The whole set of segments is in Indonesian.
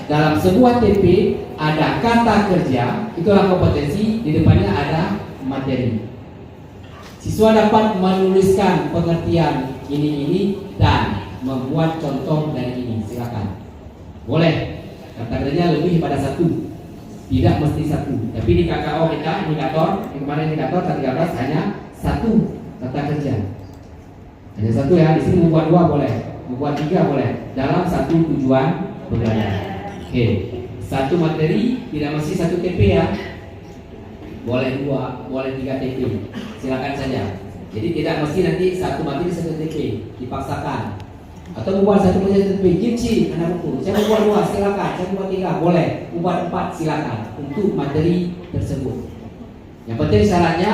dalam sebuah TP ada kata kerja, itulah kompetensi, di depannya ada materi. Siswa dapat menuliskan pengertian ini dan membuat contoh dari ini. Silakan. Boleh. Kata kerjanya lebih pada satu, tidak mesti satu. Tapi di KKO kita indikator, yang kemarin indikator 13 hanya satu kata kerja. Hanya satu ya. Di sini membuat 2 boleh, membuat 3 boleh. Dalam satu tujuan belajar. Oke. Satu materi tidak mesti satu TP ya. Boleh 2, boleh 3 TP. Silakan saja. Jadi tidak mesti nanti satu materi satu TP, dipaksakan. Atau membuat satu materi satu TP, kimchi anak buku. Saya membuat 2, silakan. Saya membuat 3, boleh. Membuat 4, silakan. Untuk materi tersebut. Yang penting syaratnya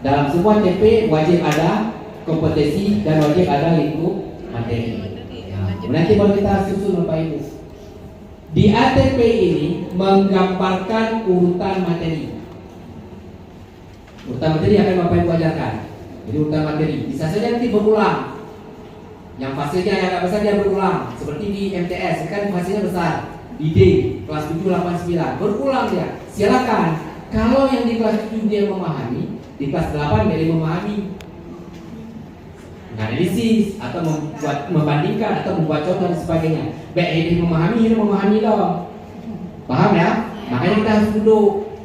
dalam sebuah TP wajib ada kompetensi dan wajib ada lingkup materi. Ya. Nanti baru kita susun Bapak Ibu. Di ATP ini menggambarkan urutan materi. Urutan materi akan Bapak Ibu ajarkan. Jadi urutan materi bisa saja nanti berulang. Yang fasilnya yang agak besar dia berulang. Seperti di MTS kan fasilnya besar. Di D kelas 7, 8, 9 berulang dia. Silakan. Kalau yang di kelas 7 dia memahami, di kelas 8 dia memahami. Analisis atau membuat membandingkan atau membuat contoh dan sebagainya. Baik ini memahami dong. Paham ya? Makanya kita harus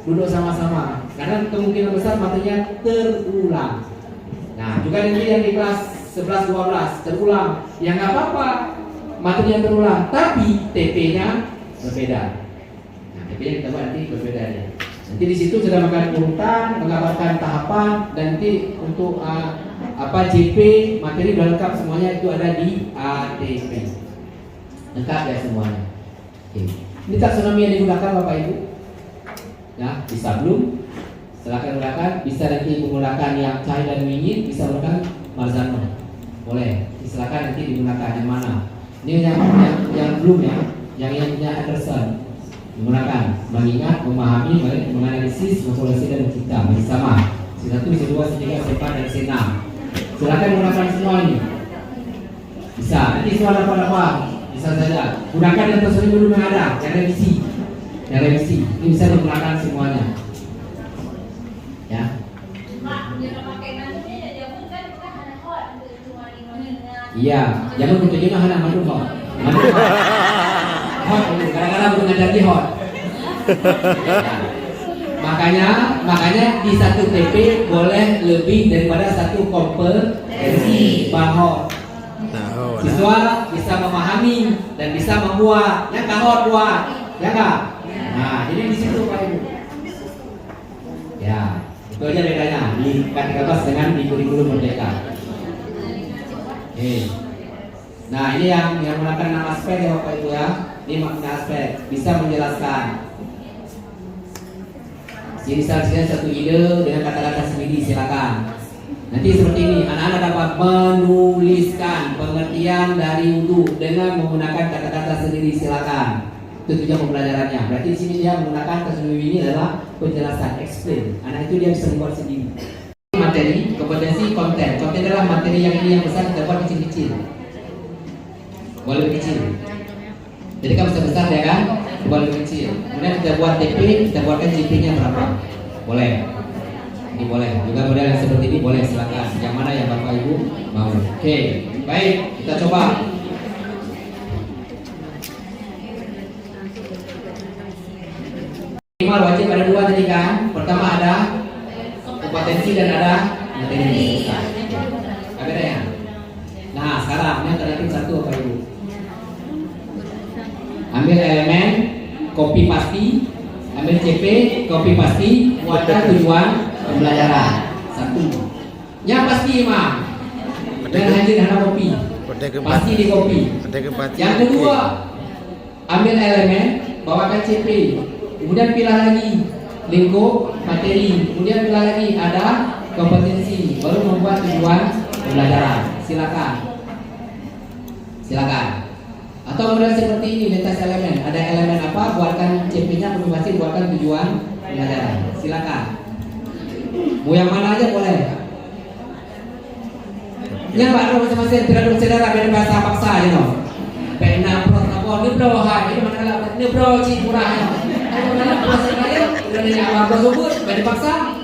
duduk sama-sama. Karena kemungkinan besar materinya terulang. Nah, juga nanti yang di kelas 11, 12 terulang. Ya nggak apa-apa, materinya terulang, tapi TP-nya berbeda. Nah, TP-nya kita buat nanti berbeda ya. Nanti di situ sudah makan urutan, menggambarkan tahapan, dan nanti untuk JP materi sudah lengkap semuanya itu ada di ATP. Lengkap ya semuanya. Oke. Ini taksonomi yang digunakan Bapak Ibu. Ya, bisa belum? Silakan gunakan. Bisa nanti menggunakan yang Chai dan Wingit, bisa menggunakan Marzano. Boleh. Silakan nanti digunakan yang mana? Ini yang belum ya, yang punya Anderson. Menggunakan mengingat, memahami, menganalisis, memfolasi dan mencipta. Masih sama. C1, C2, C3, C4 dan C6. Silakan gunakan semua ini. Bisa. Nanti semua dapat apa? Bisa saja. Gunakan yang tersebut belum ada. Yang revisi. Yang revisi. Ini bisa digunakan semuanya. Ya. Iya. Jangan kunjungi hana madu hot. Hot. Kadang-kadang bukan jadi hot. Makanya di satu TP boleh lebih daripada satu kompetensi bahwa siswa bisa memahami dan bisa membuat. Ya kahot buat, ya kak. Nah, jadi di situ Pak Ibu. Ya, itu aja bedanya di K13 dengan di kurikulum Merdeka. Oke. Nah, ini yang menggunakan 6 aspek ya Bapak Ibu ya. Ini makna aspek bisa menjelaskan. Jadi misalnya satu ide dengan kata-kata sendiri, silakan. Nanti seperti ini, anak-anak dapat menuliskan pengertian dari wudu dengan menggunakan kata-kata sendiri, silakan. Itu tujuan pembelajarannya. Berarti di sini dia menggunakan kata-kata ini adalah penjelasan, explain. Anak itu dia bisa membuat sendiri. Materi, kompetensi, konten. Konten adalah materi yang ini yang besar kita buat kecil-kecil. Boleh kecil. Jadi kan besar-besar ya kan? Boleh kecil. Kemudian kita buat TP, kita buatkan JP-nya berapa? Boleh. Ini boleh. Juga model yang seperti ini boleh, silakan. Yang mana yang Bapak Ibu mau? Oke, baik. Kita coba. Minimal wajib ada 2 tadi kan? Pertama ada kompetensi dan ada materi. Ada ya? Nah, sekarang ini alternatif 1 Bapak Ibu. Ambil elemen, copy pasti, ambil CP, copy pasti, buatkan tujuan pembelajaran. 1. Yang pasti Imam. Dan hadir hana copy. Pasti di copy. Yang kedua, ambil elemen, bawakan CP. Kemudian pilih lagi lingkup materi. Kemudian pilih lagi ada kompetensi. Baru membuat tujuan pembelajaran. Silakan. Silakan. Atau kemudian seperti ini, lintas elemen. Ada elemen apa? Buatkan CP-nya, masing-masing buatkan tujuan pembelajaran. Silakan. Mau yang mana aja boleh. Ya Pak, masing-masing tidak bersaudara biar bahasa paksa, you know. Pena protokol telepon ni bro, hai, ini mana kalau ni bro cik murah ya. Hai mana puasa kaya, udah nanya apa bro sebut, pada paksa.